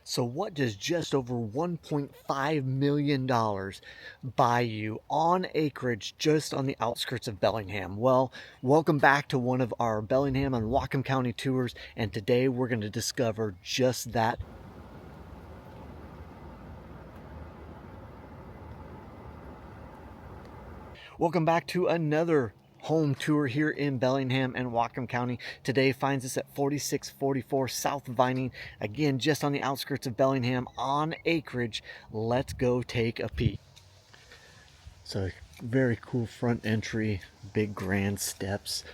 So what does just over $1.5 million buy you on acreage just on the outskirts of Bellingham? Well, welcome back to one of our Bellingham and Whatcom County tours, and today we're going to discover just that. Welcome back to another home tour here in Bellingham and Whatcom County. Today finds us at 4644 South Vining, again just on the outskirts of Bellingham on acreage. Let's go take a peek. So very cool front entry, big grand steps,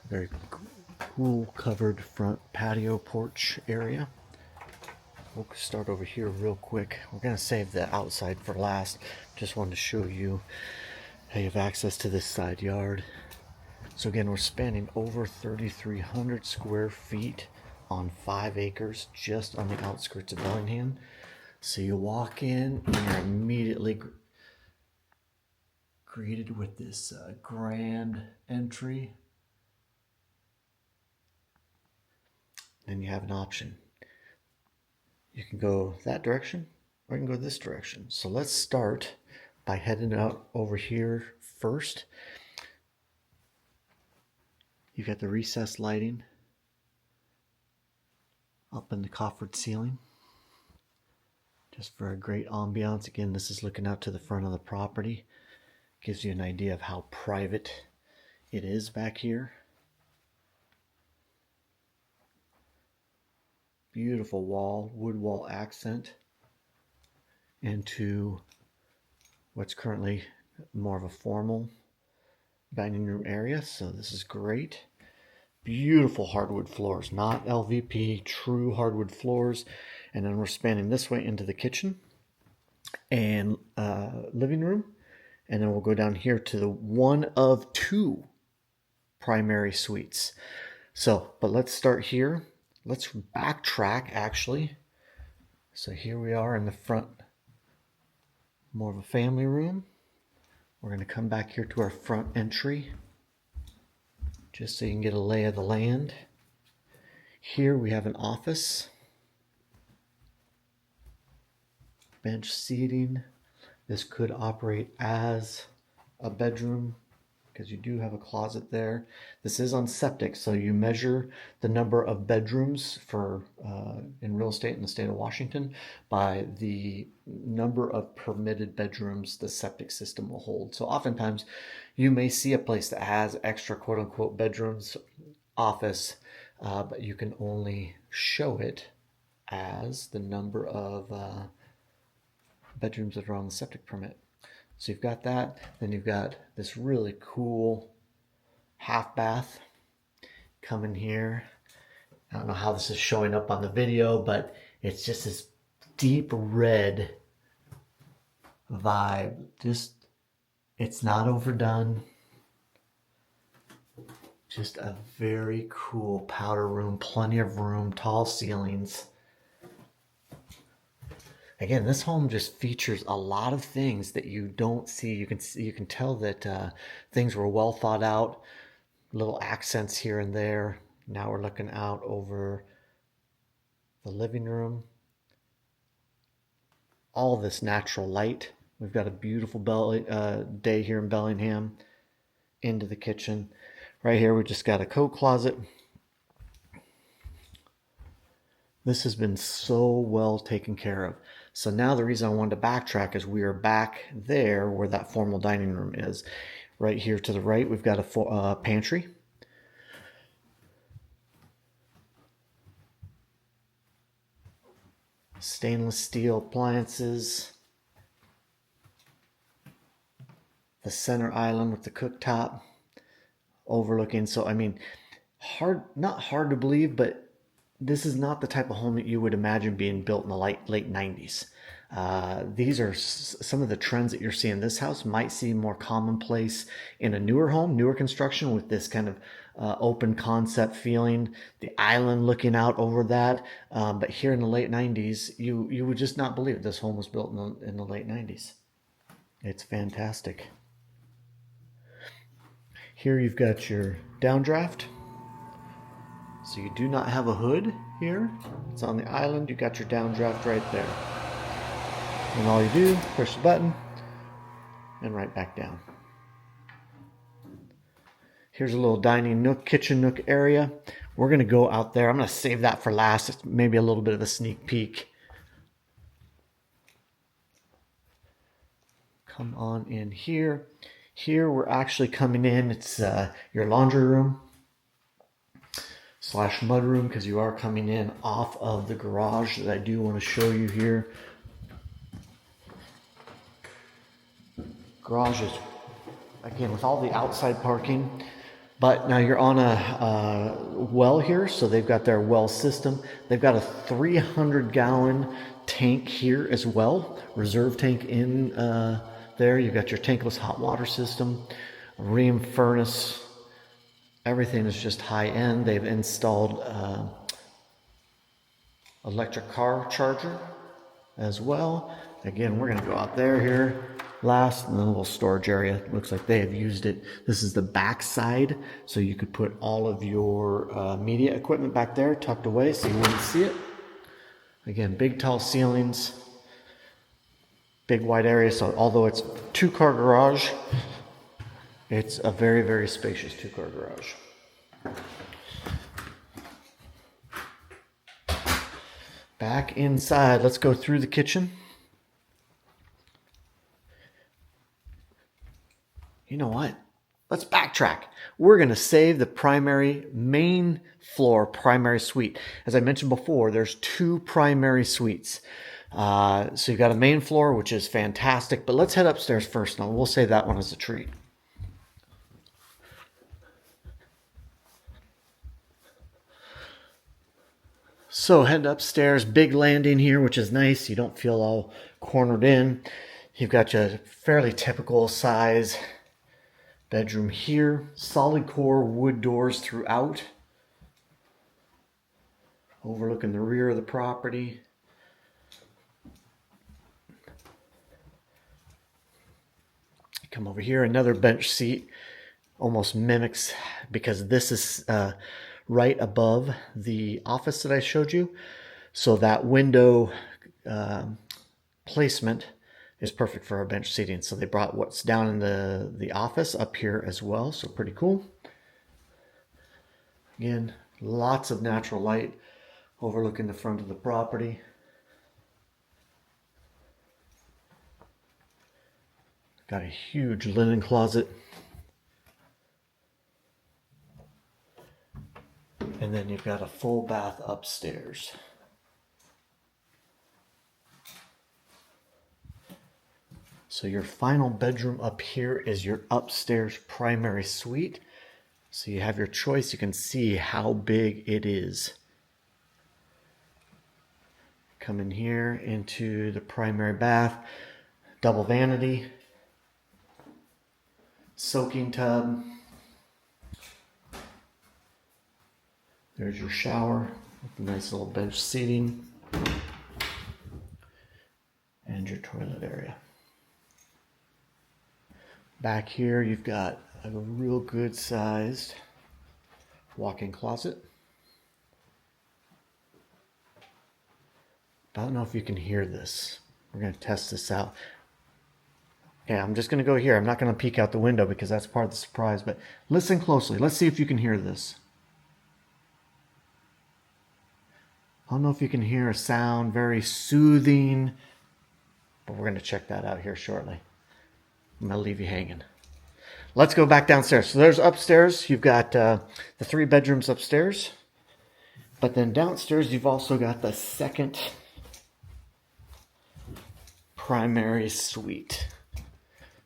very cool covered front patio porch area. We'll start over here real quick. We're gonna save the outside for last. Just wanted to show you how you have access to this side yard. So again, we're spanning over 3,300 square feet on 5 acres just on the outskirts of Bellingham. So you walk in and you're immediately greeted with this grand entry. Then you have an option. You can go that direction or you can go this direction. So let's start by heading out over here first. You've got the recessed lighting up in the coffered ceiling, just for a great ambiance. Again, this is looking out to the front of the property. Gives you an idea of how private it is back here. Beautiful wall, wood wall accent into what's currently more of a formal dining room area. So this is great. Beautiful hardwood floors, not LVP, true hardwood floors. And then we're spanning this way into the kitchen and living room. And then we'll go down here to the one of 2 primary suites. So, but let's start here. Let's backtrack actually. So here we are in the front, more of a family room. We're going to come back here to our front entry, just so you can get a lay of the land. Here we have an office, bench seating. This could operate as a bedroom because you do have a closet there. This is on septic, so you measure the number of bedrooms for in real estate in the state of Washington by the number of permitted bedrooms the septic system will hold. So oftentimes you may see a place that has extra quote-unquote bedrooms, office, but you can only show it as the number of bedrooms that are on the septic permit. So you've got that. Then you've got this really cool half bath coming here. I don't know how this is showing up on the video, but it's just this deep red vibe. Just, it's not overdone. Just a very cool powder room, plenty of room, tall ceilings. Again, this home just features a lot of things that you don't see. You can tell that things were well thought out. Little accents here and there. Now we're looking out over the living room. All this natural light. We've got a beautiful day here in Bellingham. Into the kitchen. Right here we just got a coat closet. This has been so well taken care of. So now the reason I wanted to backtrack is we are back there where that formal dining room is. Right here to the right, we've got a pantry. Stainless steel appliances. The center island with the cooktop overlooking. So, I mean, not hard to believe, but this is not the type of home that you would imagine being built in the late 90s. These are some of the trends that you're seeing. This house might seem more commonplace in a newer home, newer construction with this kind of open concept feeling, the island looking out over that. But here in the late 90s, you would just not believe this home was built in the late 90s. It's fantastic. Here you've got your downdraft. So you do not have a hood here. It's on the island. You got your downdraft right there. And all you do, push the button and right back down. Here's a little dining nook, kitchen nook area. We're going to go out there. I'm going to save that for last. It's maybe a little bit of a sneak peek. Come on in here. Here we're actually coming in. It's your laundry room / mudroom, because you are coming in off of the garage that I do want to show you here. Garage is, again, with all the outside parking, but now you're on a well here, so they've got their well system. They've got a 300-gallon tank here as well, reserve tank in there. You've got your tankless hot water system, ream furnace. Everything is just high end. They've installed electric car charger as well. Again, we're going to go out there here last, and then a little storage area. Looks like they have used it. This is the back side, so you could put all of your media equipment back there tucked away so you wouldn't see it. Again, big tall ceilings, big wide area. So although it's 2-car garage, it's a very, very spacious 2-car garage. Back inside, let's go through the kitchen. You know what? Let's backtrack. We're going to save the main floor primary suite. As I mentioned before, there's 2 primary suites. So you've got a main floor, which is fantastic, but let's head upstairs first. Now we'll save that one as a treat. So head upstairs, big landing here, which is nice. You don't feel all cornered in. You've got your fairly typical size bedroom here. Solid core wood doors throughout, overlooking the rear of the property. Come over here, another bench seat, almost mimics, because this is right above the office that I showed you. So that window placement is perfect for our bench seating. So they brought what's down in the office up here as well. So pretty cool. Again, lots of natural light overlooking the front of the property. Got a huge linen closet. And then you've got a full bath upstairs. So your final bedroom up here is your upstairs primary suite. So you have your choice. You can see how big it is. Come in here into the primary bath, double vanity, soaking tub. There's your shower with a nice little bench seating and your toilet area. Back here, you've got a real good sized walk-in closet. I don't know if you can hear this. We're going to test this out. Okay, I'm just going to go here. I'm not going to peek out the window because that's part of the surprise, but listen closely. Let's see if you can hear this. I don't know if you can hear a sound, very soothing, but we're going to check that out here shortly. I'm going to leave you hanging. Let's go back downstairs. So there's upstairs. You've got the 3 bedrooms upstairs. But then downstairs, you've also got the second primary suite.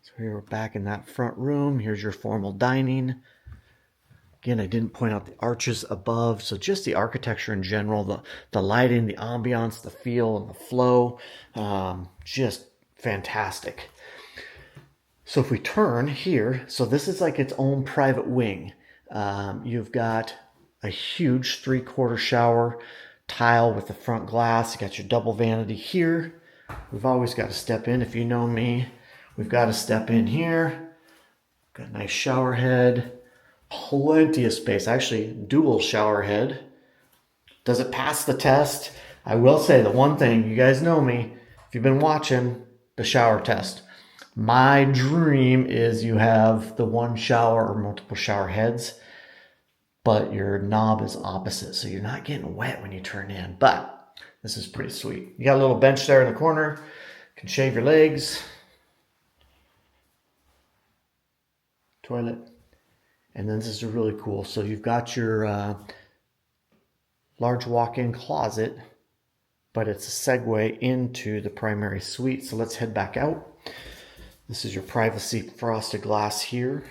So here we're back in that front room. Here's your formal dining. Again, I didn't point out the arches above. So just the architecture in general, the lighting, the ambiance, the feel, and the flow. Just fantastic. So if we turn here, so this is like its own private wing. You've got a huge 3/4 shower tile with the front glass. You got your double vanity here. We've always got to step in. If you know me, we've got to step in here. Got a nice shower head, Plenty of space. Actually, dual shower head. Does it pass the test? I will say the one thing, you guys know me, if you've been watching the shower test, my dream is you have the one shower or multiple shower heads, but your knob is opposite, so you're not getting wet when you turn in. But this is pretty sweet. You got a little bench there in the corner. You can shave your legs. Toilet. And then this is really cool. So you've got your large walk-in closet, but it's a segue into the primary suite. So let's head back out. This is your privacy frosted glass here.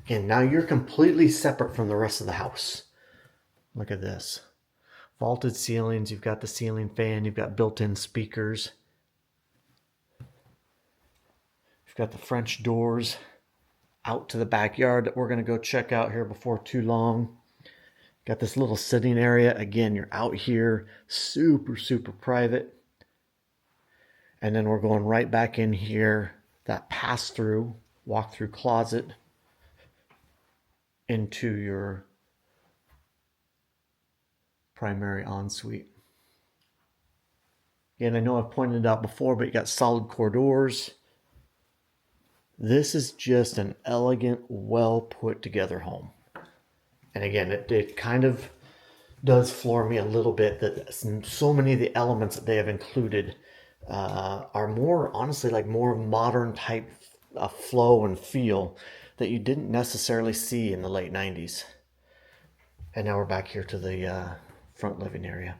And now you're completely separate from the rest of the house. Look at this. Vaulted ceilings. You've got the ceiling fan. You've got built-in speakers. You've got the French doors out to the backyard that we're going to go check out here before too long. Got this little sitting area. Again, you're out here, super, super private. And then we're going right back in here, that pass-through, walk-through closet into your primary ensuite. Again, I know I've pointed it out before, but you got solid core doors. This is just an elegant, well put together home. And again, it kind of does floor me a little bit that so many of the elements that they have included are more, honestly, like more modern type flow and feel that you didn't necessarily see in the late 90s. And now we're back here to the front living area.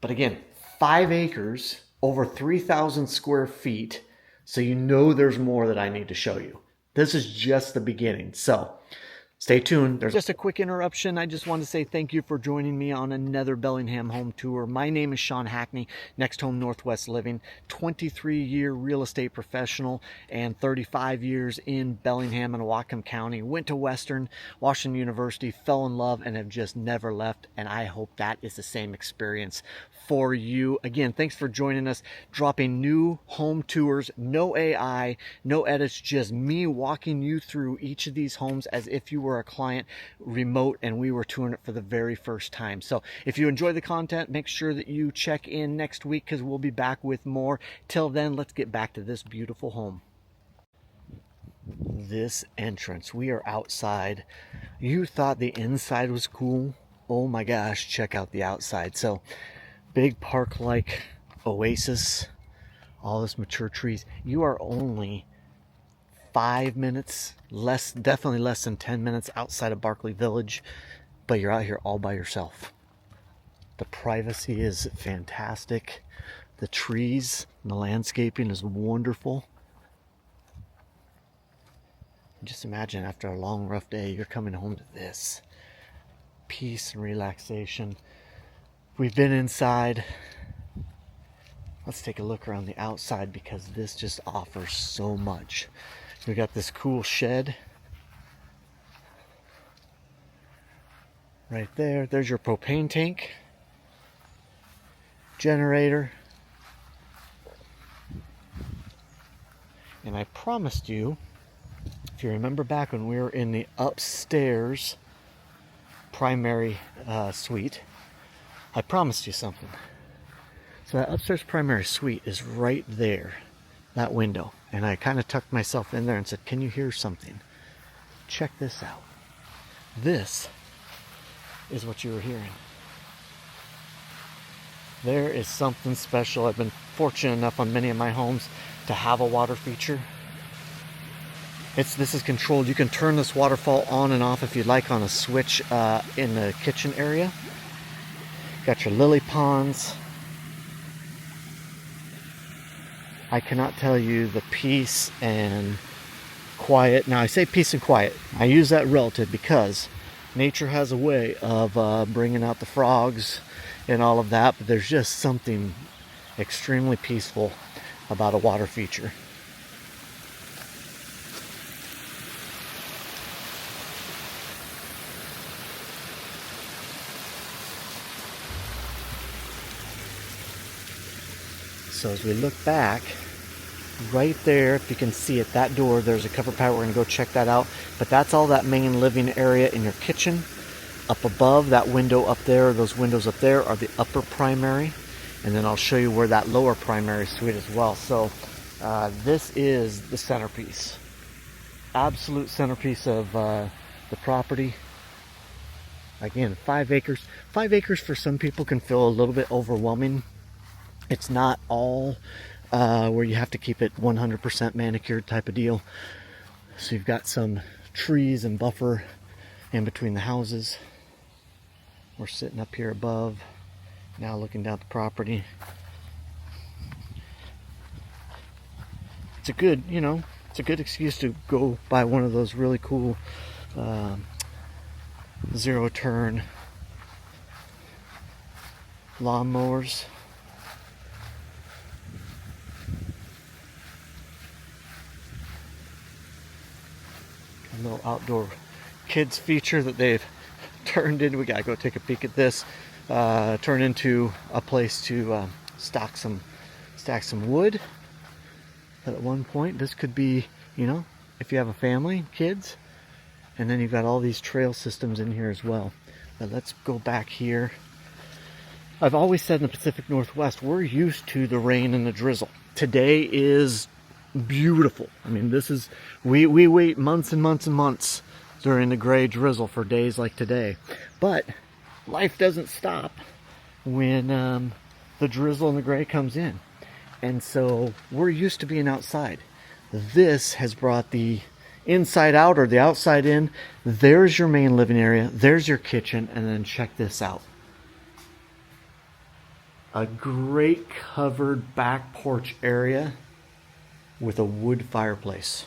But again, 5 acres, over 3,000 square feet. So you know there's more that I need to show you. This is just the beginning. So stay tuned. There's just a quick interruption. I just want to say thank you for joining me on another Bellingham home tour. My name is Sean Hackney, Next Home Northwest Living, 23-year real estate professional and 35 years in Bellingham and Whatcom County. Went to Western Washington University, fell in love, and have just never left. And I hope that is the same experience for you. Again, thanks for joining us, dropping new home tours, no AI, no edits, just me walking you through each of these homes as if you were a client remote and we were touring it for the very first time. So if you enjoy the content, make sure that you check in next week because we'll be back with more. Till then, let's get back to this beautiful home. This entrance, we are outside. You thought the inside was cool. Oh my gosh, check out the outside. So big park-like oasis, all this mature trees. You are only 5 minutes, definitely less than 10 minutes outside of Barclay Village, but you're out here all by yourself. The privacy is fantastic. The trees and the landscaping is wonderful. Just imagine after a long, rough day, you're coming home to this. Peace and relaxation. We've been inside. Let's take a look around the outside because this just offers so much. We got this cool shed right there. There's your propane tank, generator. And I promised you, if you remember back when we were in the upstairs primary suite, I promised you something. So that upstairs primary suite is right there, that window. And I kind of tucked myself in there and said, can you hear something? Check this out. This is what you were hearing. There is something special. I've been fortunate enough on many of my homes to have a water feature. This is controlled. You can turn this waterfall on and off if you'd like on a switch in the kitchen area. Got your lily ponds. I cannot tell you the peace and quiet. Now I say peace and quiet. I use that relative because nature has a way of bringing out the frogs and all of that, but there's just something extremely peaceful about a water feature. So as we look back, right there, if you can see it, that door, there's a covered patio. We're going to go check that out. But that's all that main living area in your kitchen. Up above, that window up there, those windows up there are the upper primary. And then I'll show you where that lower primary suite as well. So this is the centerpiece. Absolute centerpiece of the property. Again, 5 acres. 5 acres for some people can feel a little bit overwhelming. It's not all where you have to keep it 100% manicured type of deal. So you've got some trees and buffer in between the houses. We're sitting up here above, now looking down the property. It's a good, it's a good excuse to go buy one of those really cool zero turn lawnmowers. A little outdoor kids feature that they've turned into. We gotta go take a peek at this. Turn into a place to stack some wood. But at one point, this could be, if you have a family, kids, and then you've got all these trail systems in here as well. But let's go back here. I've always said in the Pacific Northwest, we're used to the rain and the drizzle. Today is beautiful. I mean, we wait months and months and months during the gray drizzle for days like today. But life doesn't stop when the drizzle and the gray comes in. And so we're used to being outside. This has brought the inside out or the outside in. There's your main living area. There's your kitchen. And then check this out. A great covered back porch area with a wood fireplace.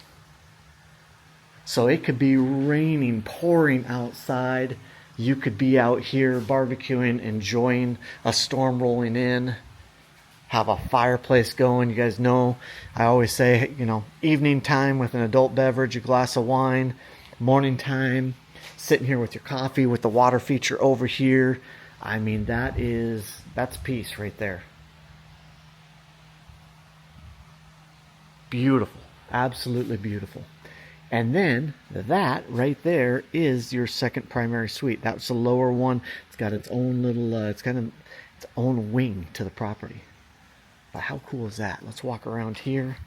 So it could be raining, pouring outside. You could be out here barbecuing, enjoying a storm rolling in. Have a fireplace going. You guys know, I always say, evening time with an adult beverage, a glass of wine. Morning time, sitting here with your coffee with the water feature over here. I mean, that's peace right there. Beautiful. Absolutely beautiful. And then that right there is your second primary suite. That's the lower one. It's got its own little, it's got its own wing to the property. But how cool is that? Let's walk around here.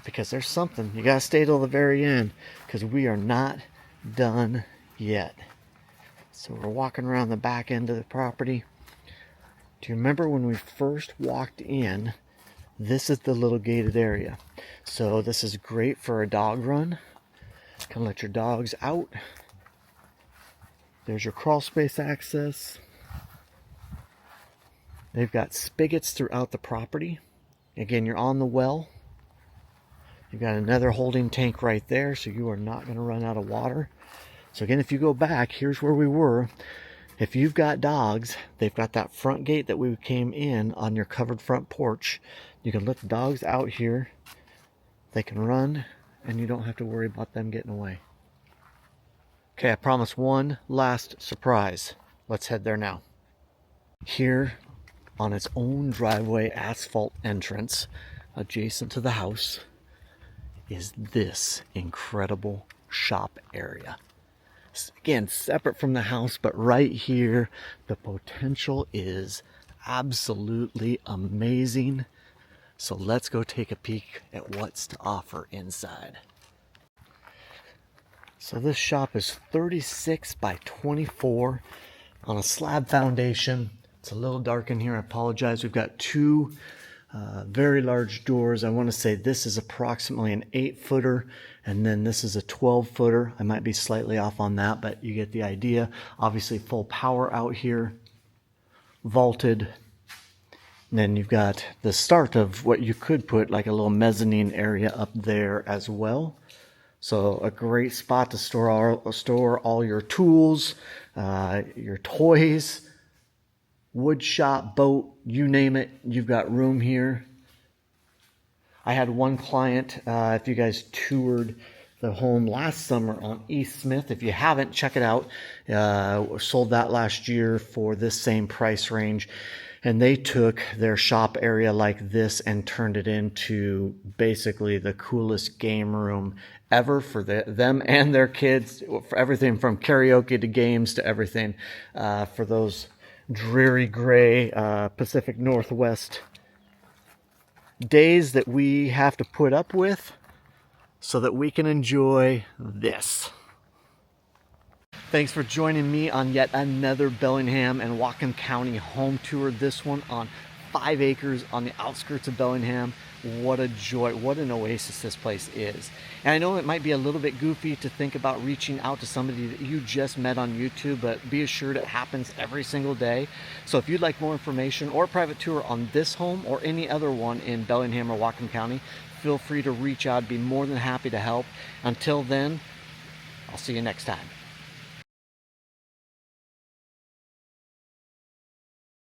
Because there's something. You gotta stay till the very end. Because we are not done yet. So we're walking around the back end of the property. Do you remember when we first walked in? This is the little gated area. So this is great for a dog run. Can let your dogs out. There's your crawl space access. They've got spigots throughout the property. Again, you're on the well. You've got another holding tank right there, so you are not going to run out of water. So again, if you go back, here's where we were. If you've got dogs, they've got that front gate that we came in on your covered front porch. You can let the dogs out here. They can run, and you don't have to worry about them getting away. Okay, I promise one last surprise. Let's head there now. Here, on its own driveway asphalt entrance, adjacent to the house, is this incredible shop area. Again, separate from the house, but right here, the potential is absolutely amazing. So let's go take a peek at what's to offer inside. So this shop is 36 by 24 on a slab foundation. It's a little dark in here, I apologize. We've got two very large doors. I want to say this is approximately an 8-footer, and then this is a 12-footer. I might be slightly off on that, but you get the idea. Obviously full power out here, vaulted. And then you've got the start of what you could put like a little mezzanine area up there as well. So a great spot to store all your tools, your toys, wood shop, boat, you name it, you've got room here. I had one client, if you guys toured the home last summer on East Smith, if you haven't, check it out. Sold that last year for this same price range. And they took their shop area like this and turned it into basically the coolest game room ever for them and their kids, for everything from karaoke to games to everything, for those dreary gray Pacific Northwest days that we have to put up with so that we can enjoy this. Thanks for joining me on yet another Bellingham and Whatcom County home tour. This one on 5 acres on the outskirts of Bellingham. What a joy, what an oasis this place is. And I know it might be a little bit goofy to think about reaching out to somebody that you just met on YouTube, but be assured it happens every single day. So if you'd like more information or a private tour on this home or any other one in Bellingham or Whatcom County, feel free to reach out. I'd be more than happy to help. Until then, I'll see you next time.